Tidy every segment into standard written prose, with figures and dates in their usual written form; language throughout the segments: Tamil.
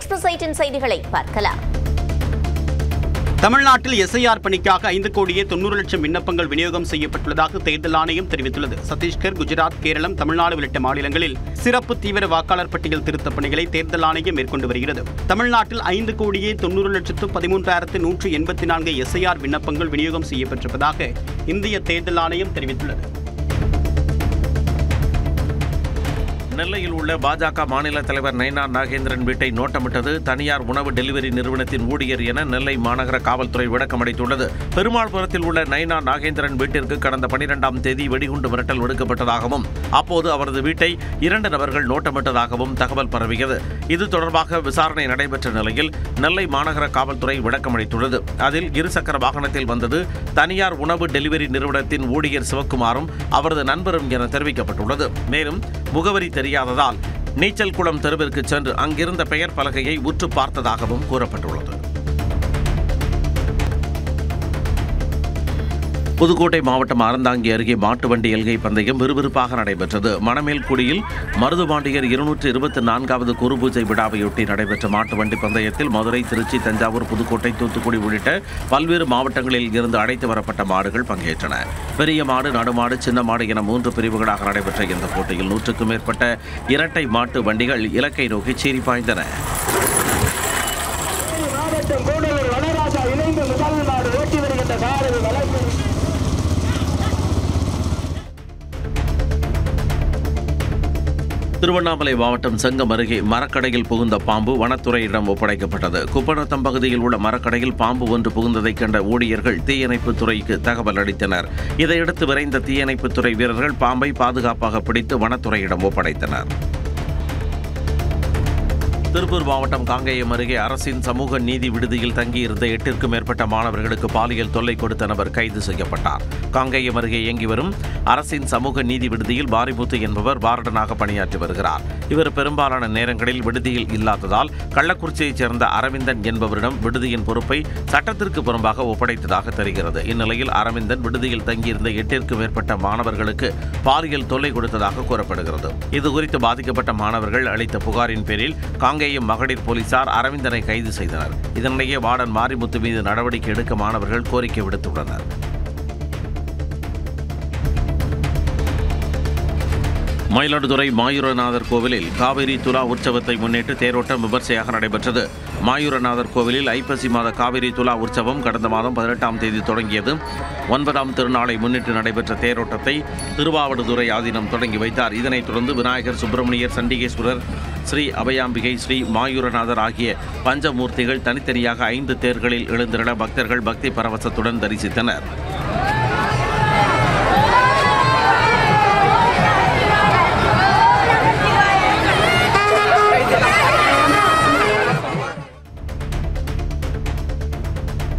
எக்ஸ்பிரஸ் 8 செய்திகளை பார்க்கலாம். தமிழ்நாட்டில் எஸ்ஐஆர் பணிக்காக 5 கோடியே 90 லட்சம் விண்ணப்பங்கள் விநியோகம் செய்யப்பட்டுள்ளதாக தேர்தல் ஆணையம் தெரிவித்துள்ளது. சத்தீஸ்கர், குஜராத், கேரளம், தமிழ்நாடு உள்ளிட்ட மாநிலங்களில் சிறப்பு தீவிர வாக்காளர் பட்டியல் திருத்தப் பணிகளை தேர்தல் ஆணையம் மேற்கொண்டு வருகிறது. தமிழ்நாட்டில் 5 கோடியே 90 லட்சத்து 13,184 எஸ்ஐஆர் விண்ணப்பங்கள் விநியோகம் செய்யப்பட்டிருப்பதாக இந்திய தேர்தல் ஆணையம் தெரிவித்துள்ளது. நெல்லையில் உள்ள பாஜக மாநில தலைவர் நயினார் நாகேந்திரன் வீட்டை நோட்டமிட்டது தனியார் உணவு டெலிவரி நிறுவனத்தின் ஊழியர் என நெல்லை மாநகர காவல்துறை விளக்கமளித்துள்ளது. பெருமாள்புரத்தில் உள்ள நயினார் நாகேந்திரன் வீட்டிற்கு கடந்த 12ஆம் தேதி வெடிகுண்டு மிரட்டல் விடுக்கப்பட்டதாகவும் அப்போது அவரது வீட்டை 2 நபர்கள் நோட்டமிட்டதாகவும் தகவல் பரவியது. இது தொடர்பாக விசாரணை நடைபெற்ற நிலையில் நெல்லை மாநகர காவல்துறை விளக்கமளித்துள்ளது. அதில் இருசக்கர வாகனத்தில் வந்தது தனியார் உணவு டெலிவரி நிறுவனத்தின் ஊழியர் சிவக்குமாரும் அவரது நண்பரும் என தெரிவிக்கப்பட்டுள்ளது. மேலும் முகவரி தெரியாததால் நீச்சல் குளம் தெருவிற்கு சென்று அங்கிருந்த பெயர் பலகையை உற்று பார்த்ததாகவும் கூறப்பட்டுள்ளது. புதுக்கோட்டை மாவட்டம் அறந்தாங்கி அருகே மாட்டு வண்டி எல்கை பந்தயம் விறுவிறுப்பாக நடைபெற்றது. மணமேல்குடியில் மருதுபாண்டியர் 224வது குருபூஜை விழாவையொட்டி நடைபெற்ற மாட்டு வண்டி பந்தயத்தில் மதுரை, திருச்சி, தஞ்சாவூர், புதுக்கோட்டை, தூத்துக்குடி உள்ளிட்ட பல்வேறு மாவட்டங்களில் இருந்து அழைத்து வரப்பட்ட மாடுகள் பங்கேற்றன. பெரிய மாடு, நடுமாடு, சின்ன மாடு என 3 பிரிவுகளாக நடைபெற்ற இந்த போட்டியில் 100க்கும் மேற்பட்ட இரட்டை மாட்டு வண்டிகள் இலக்கை நோக்கி சீறி பாய்ந்தன. திருவண்ணாமலை மாவட்டம் செங்கம் அருகே மரக்கடையில் புகுந்த பாம்பு வனத்துறையிடம் ஒப்படைக்கப்பட்டது. குப்பநத்தம் பகுதியில் உள்ள மரக்கடையில் பாம்பு ஒன்று புகுந்ததைக் கண்ட ஊழியர்கள் தீயணைப்புத் துறைக்கு தகவல் அளித்தனர். இதையடுத்து விரைந்த தீயணைப்புத் துறை வீரர்கள் பாம்பை பாதுகாப்பாக பிடித்து வனத்துறையிடம் ஒப்படைத்தனர். திருப்பூர் மாவட்டம் காங்கேயம் அருகே அரசின் சமூக நீதி விடுதியில் தங்கியிருந்த 8க்கும் மேற்பட்ட மாணவர்களுக்கு பாலியல் தொல்லை கொடுத்த நபர் கைது செய்யப்பட்டார். காங்கேயம் அருகே இயங்கி வரும் அரசின் சமூக நீதி விடுதியில் பாரிமுத்து என்பவர் வார்டனாக பணியாற்றி வருகிறார். இவர் பெரும்பாலான நேரங்களில் விடுதியில் இல்லாததால் கள்ளக்குறிச்சியைச் சேர்ந்த அரவிந்தன் என்பவரிடம் விடுதியின் பொறுப்பை சட்டத்திற்கு புறம்பாக ஒப்படைத்ததாக தெரிகிறது. இந்நிலையில் அரவிந்தன் விடுதியில் தங்கியிருந்த 8க்கும் மேற்பட்ட மாணவர்களுக்கு பாலியல் தொல்லை கொடுத்ததாக கூறப்படுகிறது. இதுகுறித்து பாதிக்கப்பட்ட மாணவர்கள் அளித்த புகாரின் பேரில் காங்கேயம் மகளிர் போலீசார் அரவிந்தனை கைது செய்தனர். இதனிடையே வார்டன் மாரிமுத்து மீது நடவடிக்கை எடுக்க மாணவர்கள் கோரிக்கை விடுத்துள்ளனர். மயிலாடுதுறை மாயூரநாதர் கோவிலில் காவிரி துலா உற்சவத்தை முன்னிட்டு தேரோட்டம் விமர்சையாக நடைபெற்றது. மாயூரநாதர் கோவிலில் ஐப்பசி மாத காவிரி துலா உற்சவம் கடந்த மாதம் 18ஆம் தேதி தொடங்கியது. 9ஆம் திருநாளை முன்னிட்டு நடைபெற்ற தேரோட்டத்தை திருவாவடுதுறை ஆதீனம் தொடங்கி வைத்தார். இதனைத் தொடர்ந்து விநாயகர், சுப்பிரமணியர், சண்டிகேஸ்வரர், ஸ்ரீ அபயாம்பிகை, ஸ்ரீ மாயூரநாதர் ஆகிய பஞ்சமூர்த்திகள் தனித்தனியாக 5 தேர்களில் எழுந்திருள பக்தர்கள் பக்தி பரவசத்துடன் தரிசித்தனர்.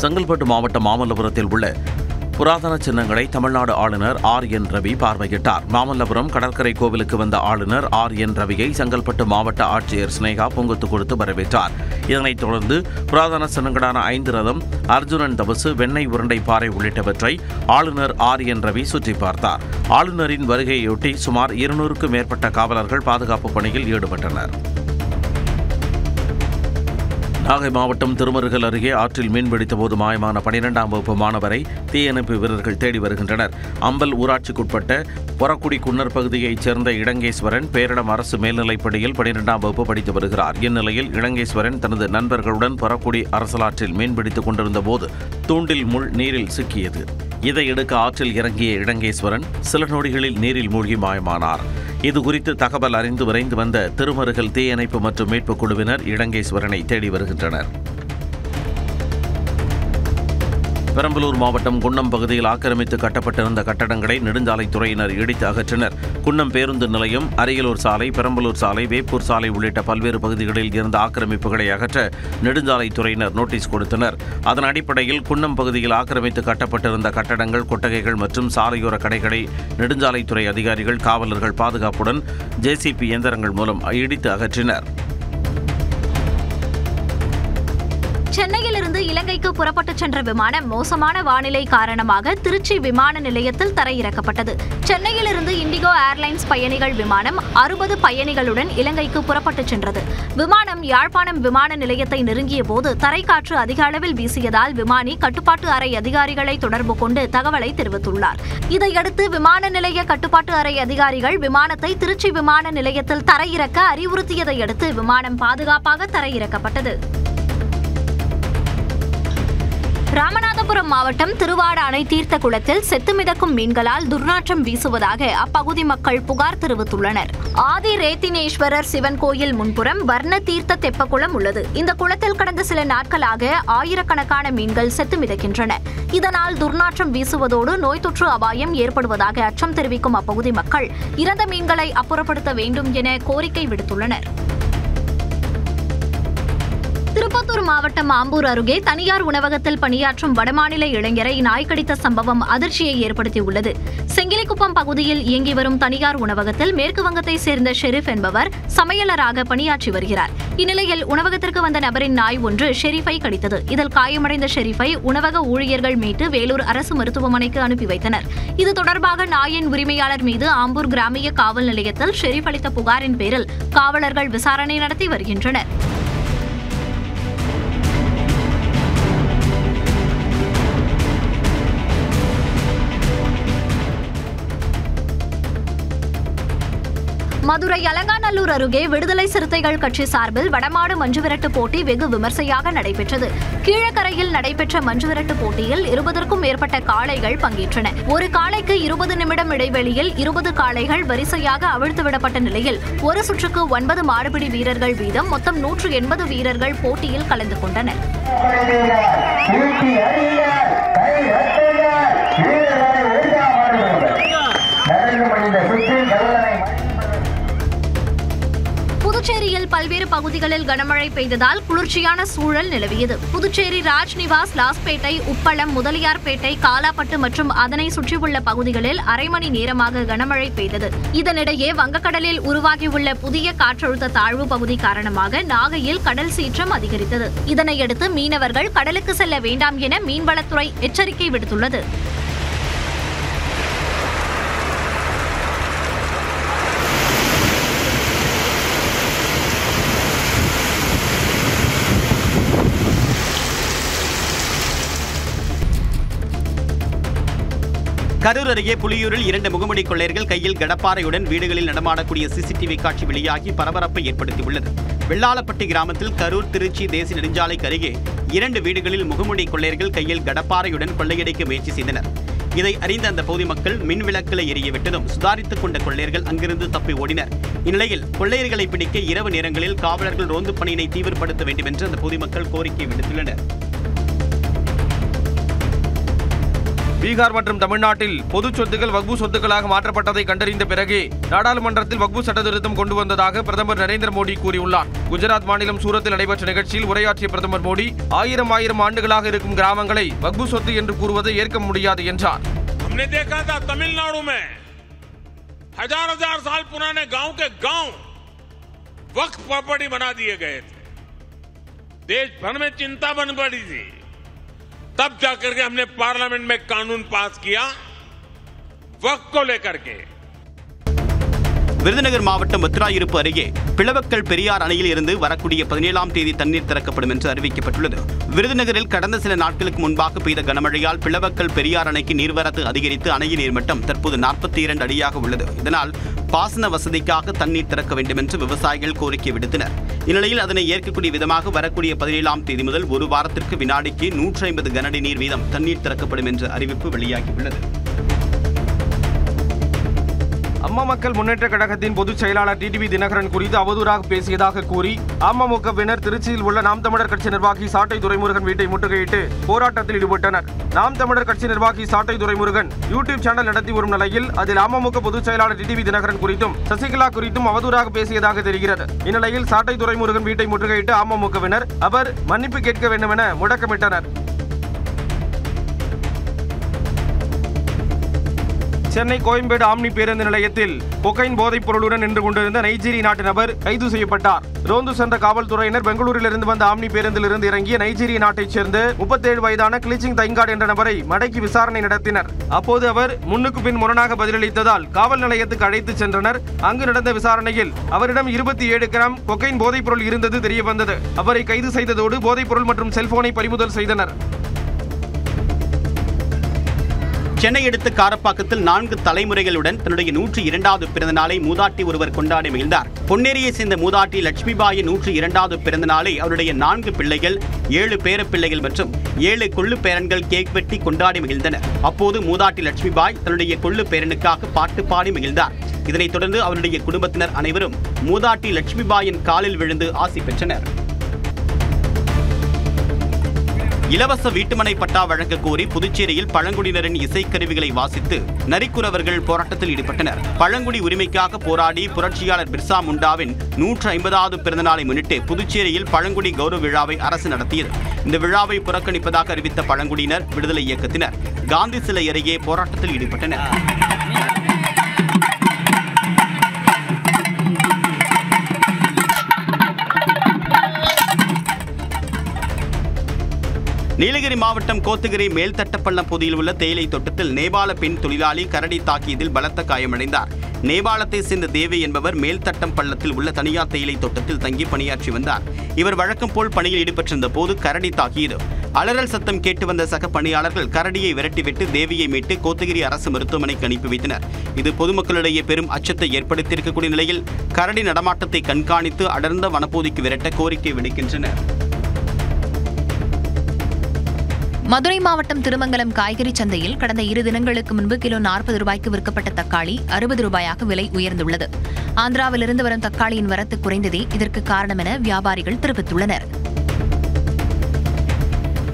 செங்கல்பட்டு மாவட்டம் மாமல்லபுரத்தில் உள்ள புராதன சின்னங்களை தமிழ்நாடு ஆளுநர் RN ரவி பார்வையிட்டார். மாமல்லபுரம் கடற்கரை கோவிலுக்கு வந்த ஆளுநர் RN ரவியை செங்கல்பட்டு மாவட்ட ஆட்சியர் ஸ்னேகா பொங்குத்து கொடுத்து வரவேற்றார். இதனைத் தொடர்ந்து புராதன சின்னங்களான 5 ரதம், அர்ஜுனன் தபசு, வெண்ணெய் உருண்டை பாறை உள்ளிட்டவற்றை ஆளுநர் RN ரவி சுற்றி பார்த்தார். ஆளுநரின் வருகையொட்டி சுமார் 200க்கும் மேற்பட்ட காவலர்கள் பாதுகாப்பு பணியில் ஈடுபட்டனர். நாகை மாவட்டம் திருமருகல் அருகே ஆற்றில் மீன்பிடித்த போது மாயமான 12ஆம் வகுப்பு மாணவரை தீயணைப்பு வீரர்கள் தேடி வருகின்றனர். அம்பல் ஊராட்சிக்குட்பட்ட பொறக்குடி குன்னர் பகுதியைச் சேர்ந்த இளங்கேஸ்வரன் பேரிடம் அரசு மேல்நிலைப்பள்ளியில் 12ஆம் வகுப்பு படித்து வருகிறார். இந்நிலையில் இளங்கேஸ்வரன் தனது நண்பர்களுடன் பொறக்குடி அரசலாற்றில் மீன்பிடித்துக் கொண்டிருந்த போது தூண்டில் முள் நீரில் சிக்கியது. இதை எடுக்க ஆற்றில் இறங்கிய இளங்கேஸ்வரன் சில நொடிகளில் நீரில் மூழ்கி மாயமானார். இதுகுறித்து தகவல் அறிந்து விரைந்து வந்த திருமருகல் தீயணைப்பு மற்றும் மீட்புக் குழுவினர் இளங்கேஸ்வரனை தேடி வருகின்றனர். பெரம்பலூர் மாவட்டம் குன்னம் பகுதியில் ஆக்கிரமித்து கட்டப்பட்டிருந்த கட்டடங்களை நெடுஞ்சாலைத்துறையினர் இடித்து அகற்றினர். குன்னம் பேருந்து நிலையம், அரியலூர் சாலை, பெரம்பலூர் சாலை, வேப்பூர் சாலை உள்ளிட்ட பல்வேறு பகுதிகளில் இருந்த ஆக்கிரமிப்புகளை அகற்ற நெடுஞ்சாலைத்துறையினர் நோட்டீஸ் கொடுத்தனர். அதன் அடிப்படையில் குன்னம் பகுதியில் ஆக்கிரமித்து கட்டப்பட்டிருந்த கட்டடங்கள், கொட்டகைகள் மற்றும் சாலையோர கடைகளை நெடுஞ்சாலைத்துறை அதிகாரிகள், காவலர்கள் பாதுகாப்புடன் JCB இயந்திரங்கள் மூலம் இடித்து அகற்றினர். சென்னையிலிருந்து இலங்கைக்கு புறப்பட்டுச் சென்ற விமானம் மோசமான வானிலை காரணமாக திருச்சி விமான நிலையத்தில் தரையிறக்கப்பட்டது. சென்னையிலிருந்து இண்டிகோ ஏர்லைன்ஸ் பயணிகள் விமானம் 60 பயணிகளுடன் இலங்கைக்கு புறப்பட்டுச் சென்றது. விமானம் யாழ்ப்பாணம் விமான நிலையத்தை நெருங்கிய போது தரைக்காற்று அதிக அளவில் வீசியதால் விமானி கட்டுப்பாட்டு அறை அதிகாரிகளை தொடர்பு கொண்டு தகவலை தெரிவித்துள்ளார். இதையடுத்து விமான நிலைய கட்டுப்பாட்டு அறை அதிகாரிகள் விமானத்தை திருச்சி விமான நிலையத்தில் தரையிறக்க அறிவுறுத்தியதை அடுத்து விமானம் பாதுகாப்பாக தரையிறக்கப்பட்டது. ராமநாதபுரம் மாவட்டம் திருவாட அணை தீர்த்த குளத்தில் செத்து மிதக்கும் மீன்களால் துர்நாற்றம் வீசுவதாக அப்பகுதி மக்கள் புகார் தெரிவித்துள்ளனர். ஆதி ரேத்தினேஸ்வரர் சிவன் கோயில் முன்புறம் வர்ண தீர்த்த தெப்பக்குளம் உள்ளது. இந்த குளத்தில் கடந்த சில நாட்களாக ஆயிரக்கணக்கான மீன்கள் செத்து மிதக்கின்றன. இதனால் துர்நாற்றம் வீசுவதோடு நோய் தொற்று அபாயம் ஏற்படுவதாக அச்சம் தெரிவிக்கும் அப்பகுதி மக்கள் இறந்த மீன்களை அப்புறப்படுத்த வேண்டும் என கோரிக்கை விடுத்துள்ளனர். திருப்பத்தூர் மாவட்டம் ஆம்பூர் அருகே தனியார் உணவகத்தில் பணியாற்றும் வடமாநில இளைஞரை நாய் கடித்த சம்பவம் அதிர்ச்சியை ஏற்படுத்தியுள்ளது. செங்கிலிக்குப்பம் பகுதியில் இயங்கி வரும் தனியார் உணவகத்தில் மேற்கு வங்கத்தை சேர்ந்த ஷெரீப் என்பவர் சமையலராக பணியாற்றி வருகிறார். இந்நிலையில் உணவகத்திற்கு வந்த நபரின் நாய் ஒன்று ஷெரீஃபை கடித்தது. இதில் காயமடைந்த ஷெரீஃபை உணவக ஊழியர்கள் மீட்டு வேலூர் அரசு மருத்துவமனைக்கு அனுப்பி வைத்தனர். இது தொடர்பாக நாயின் உரிமையாளர் மீது ஆம்பூர் கிராமிய காவல் நிலையத்தில் ஷெரீப் அளித்த புகாரின் பேரில் காவலர்கள் விசாரணை நடத்தி வருகின்றனர். மதுரை அலங்காநல்லூர் அருகே விடுதலை சிறுத்தைகள் கட்சி சார்பில் வடமாடு மஞ்சுவிரட்டு போட்டி வெகு விமர்சையாக நடைபெற்றது. கீழக்கரையில் நடைபெற்ற மஞ்சுவிரட்டு போட்டியில் 20க்கும் மேற்பட்ட காளைகள் பங்கேற்றன. ஒரு காளைக்கு 20 நிமிடம் இடைவெளியில் 20 காளைகள் வரிசையாக அவிழ்த்துவிடப்பட்ட நிலையில் ஒரு சுற்றுக்கு 9 மாடுபிடி வீரர்கள் வீதம் மொத்தம் 180 வீரர்கள் போட்டியில் கலந்து கொண்டனர். புதுச்சேரியில் பல்வேறு பகுதிகளில் கனமழை பெய்ததால் குளிர்ச்சியான சூழல் நிலவியது. புதுச்சேரி ராஜ்நிவாஸ், லாஸ்பேட்டை, உப்பளம், முதலியார்பேட்டை, காலாப்பட்டு மற்றும் அதனை சுற்றியுள்ள பகுதிகளில் அரை மணி நேரமாக கனமழை பெய்தது. இதனிடையே வங்கக்கடலில் உருவாகியுள்ள புதிய காற்றழுத்த தாழ்வு பகுதி காரணமாக நாகையில் கடல் சீற்றம் அதிகரித்தது. இதனையடுத்து மீனவர்கள் கடலுக்கு செல்ல வேண்டாம் என மீன்வளத்துறை எச்சரிக்கை விடுத்துள்ளது. கரூர் அருகே புலியூரில் 2 முகமூடி கொள்ளையர்கள் கையில் கடப்பாறையுடன் வீடுகளில் நடமாடக்கூடிய சிசிடிவி காட்சி வெளியாகி பரபரப்பை ஏற்படுத்தியுள்ளது. வெள்ளாளப்பட்டி கிராமத்தில் கரூர் திருச்சி தேசிய நெடுஞ்சாலைக்கு அருகே 2 வீடுகளில் முகமூடி கொள்ளையர்கள் கையில் கடப்பாறையுடன் கொள்ளையடிக்க முயற்சி செய்தனர். இதை அறிந்த அந்த பகுதி மக்கள் மின் விளக்குகளை எரியவிட்டதும் சுதாரித்துக் கொண்ட கொள்ளையர்கள் அங்கிருந்து தப்பி ஓடினர். இந்நிலையில் கொள்ளையர்களை பிடிக்க இரவு நேரங்களில் காவலர்கள் ரோந்து பணியினை தீவிரப்படுத்த வேண்டும் என்று அந்த பொதுமக்கள் கோரிக்கை விடுத்துள்ளனர். பீகார் மற்றும் தமிழ்நாட்டில் பொது சொத்துக்கள் வக்பு சொத்துக்களாக மாற்றப்பட்டதை கண்டறிந்த பிறகு நாடாளுமன்றத்தில் வக்பு சட்ட திருத்தம் கொண்டு வந்ததாக பிரதமர் நரேந்திர மோடி கூறியுள்ளார். குஜராத் மாநிலம் சூரத்தில் நடைபெற்ற நிகழ்ச்சியில் உரையாற்றிய பிரதமர் மோடி 1000 ஆண்டுகளாக இருக்கும் கிராமங்களை வக்பு சொத்து என்று கூறுவதை ஏற்க முடியாது என்றார். हमने देखा था तमिलनाडु में हजार साल पुराने गांव के गांव वक्फ प्रॉपर्टी बना दिए गए थे. देश भर में चिंता बन पड़ी थी. तब जाकर के हमने पार्लियामेंट में कानून पास किया वक्फ को लेकर के. விருதுநகர் மாவட்டம் வத்திராயிருப்பு அருகே பிளவக்கல் பெரியார் அணையில் இருந்து வரக்கூடிய 17ஆம் தேதி தண்ணீர் திறக்கப்படும் என்று அறிவிக்கப்பட்டுள்ளது. விருதுநகரில் கடந்த சில நாட்களுக்கு முன்பாக பெய்த கனமழையால் பிளவக்கல் பெரியார் அணைக்கு நீர்வரத்து அதிகரித்து அணையின் நீர்மட்டம் தற்போது 42 அடியாக உள்ளது. இதனால் பாசன வசதிக்காக தண்ணீர் திறக்க வேண்டும் என்று விவசாயிகள் கோரிக்கை விடுத்தனர். இந்நிலையில் அதனை ஏற்கக்கூடிய விதமாக வரக்கூடிய 17ஆம் தேதி முதல் ஒரு வாரத்திற்கு வினாடிக்கு 150 கனஅடி நீர் வீதம் தண்ணீர் திறக்கப்படும் என்ற அறிவிப்பு வெளியாகியுள்ளது. அம்மா மக்கள் முன்னேற்ற கழகத்தின் பொதுச் செயலாளர் டிடிவி தினகரன் குறித்து அவதூறாக பேசியதாக கூறி அமமுகவினர் திருச்சியில் உள்ள நாம் தமிழர் கட்சி நிர்வாகி சாட்டை துரைமுருகன் வீட்டை முற்றுகையிட்டு போராட்டத்தில் ஈடுபட்டனர். நாம் தமிழர் கட்சி நிர்வாகி சாட்டை துரைமுருகன் யூடியூப் சேனல் நடத்தி வரும் நிலையில் அதில் அமமுக பொதுச் செயலாளர் டிடிவி தினகரன் குறித்தும் சசிகலா குறித்தும் அவதூறாக பேசியதாக தெரிகிறது. இந்நிலையில் சாட்டை துரைமுருகன் வீட்டை முற்றுகையிட்டு அமமுகவினர் அவர் மன்னிப்பு கேட்க வேண்டும் என முழக்கமிட்டனர். சென்னை கோயம்பேடு ஆம்னி பேருந்து நிலையத்தில் கொக்கைன் போதைப் பொருளுடன் நின்று கொண்டிருந்த நைஜீரிய நாட்டு நபர் கைது செய்யப்பட்டார். ரோந்து சென்ற காவல்துறையினர் பெங்களூரிலிருந்து வந்த ஆம்னி பேருந்திலிருந்து இறங்கிய நைஜீரிய நாட்டைச் சேர்ந்த 37 வயதான கிளிச்சிங் தைங்காட் என்ற நபரை மடக்கி விசாரணை நடத்தினர். அப்போது அவர் முன்னுக்கு பின் முரணாக பதிலளித்ததால் காவல் நிலையத்துக்கு அழைத்துச் சென்றனர். அங்கு நடந்த விசாரணையில் அவரிடம் 27 கிராம் கொக்கைன் போதைப் பொருள் இருந்தது தெரியவந்தது. அவரை கைது செய்ததோடு போதைப் பொருள் மற்றும் செல்போனை பறிமுதல் செய்தனர். சென்னை அடுத்த காரப்பாக்கத்தில் 4 தலைமுறைகளுடன் தன்னுடைய 102வது பிறந்த நாளை மூதாட்டி ஒருவர் கொண்டாடி மகிழ்ந்தார். பொன்னேரியை சேர்ந்த மூதாட்டி லட்சுமிபாயின் 102வது பிறந்த நாளை அவருடைய 4 பிள்ளைகள், 7 பேரப்பிள்ளைகள் மற்றும் 7 கொள்ளு பேரன்கள் கேக் வெட்டி கொண்டாடி மகிழ்ந்தனர். அப்போது மூதாட்டி லட்சுமிபாய் தன்னுடைய கொள்ளு பேரனுக்காக பாட்டு பாடி மகிழ்ந்தார். இதனைத் தொடர்ந்து அவருடைய குடும்பத்தினர் அனைவரும் மூதாட்டி லட்சுமிபாயின் காலில் விழுந்து ஆசி பெற்றனர். இலவச வீட்டுமனை பட்டா வழங்க கோரி புதுச்சேரியில் பழங்குடியினரின் இசைக்கருவிகளை வாசித்து நரிக்குறவர்கள் போராட்டத்தில் ஈடுபட்டனர். பழங்குடி உரிமைக்காக போராடி புரட்சியாளர் பிர்சா முண்டாவின் 150வது பிறந்தநாளை முன்னிட்டு புதுச்சேரியில் பழங்குடி கௌரவ விழாவை அரசு நடத்தியது. இந்த விழாவை புறக்கணிப்பதாக அறிவித்த பழங்குடியினர் விடுதலை இயக்கத்தினர் காந்தி சிலை அருகே போராட்டத்தில் ஈடுபட்டனர். நீலகிரி மாவட்டம் கோத்தகிரி மேல்தட்டப்பள்ளம் பகுதியில் உள்ள தேயிலை தோட்டத்தில் நேபாள பெண் தொழிலாளி கரடி தாக்கியதில் பலத்த காயமடைந்தார். நேபாளத்தை சேர்ந்த தேவி என்பவர் மேல்தட்டம் பள்ளத்தில் உள்ள தனியார் தேயிலை தோட்டத்தில் தங்கி பணியாற்றி வந்தார். இவர் வழக்கம் போல் பணியில் ஈடுபட்டிருந்த போது கரடி தாக்கியது. அலறல் சத்தம் கேட்டு வந்த சக பணியாளர்கள் கரடியை விரட்டிவிட்டு தேவியை மீட்டு கோத்தகிரி அரசு மருத்துவமனைக்கு அனுப்பி வைத்தனர். இது பொதுமக்களிடையே பெரும் அச்சத்தை ஏற்படுத்தியிருக்கக்கூடிய நிலையில் கரடி நடமாட்டத்தை கண்காணித்து அடர்ந்த வனப்பகுதிக்கு விரட்ட கோரிக்கை விடுக்கின்றனர். மதுரை மாவட்டம் திருமங்கலம் காய்கறி சந்தையில் கடந்த 2 தினங்களுக்கு முன்பு கிலோ 40 ரூபாய்க்கு விற்கப்பட்ட தக்காளி 60 ரூபாயாக விலை உயர்ந்துள்ளது. ஆந்திராவிலிருந்து வரும் தக்காளியின் வரத்து குறைந்ததே இதற்கு காரணம் என வியாபாரிகள் தெரிவித்துள்ளனர்.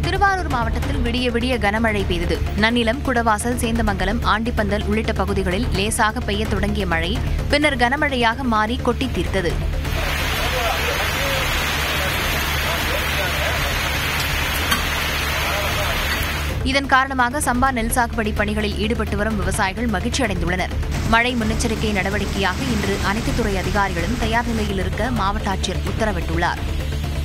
திருவாரூர் மாவட்டத்தில் விடிய விடிய கனமழை பெய்தது. நன்னிலம், குடவாசல், சேந்தமங்கலம், ஆண்டிப்பந்தல் உள்ளிட்ட பகுதிகளில் லேசாக பெய்ய தொடங்கிய மழை பின்னர் கனமழையாக மாறி கொட்டி தீர்த்தது. இதன் காரணமாக சம்பா நெல் சாகுபடி பணிகளில் ஈடுபட்டு வரும் விவசாயிகள் மகிழ்ச்சி அடைந்துள்ளனர். மழை முன்னெச்சரிக்கை நடவடிக்கையாக இன்று அனைத்து துறை அதிகாரிகளும் தயார் நிலையில் இருக்க மாவட்ட ஆட்சியர் உத்தரவிட்டுள்ளார்.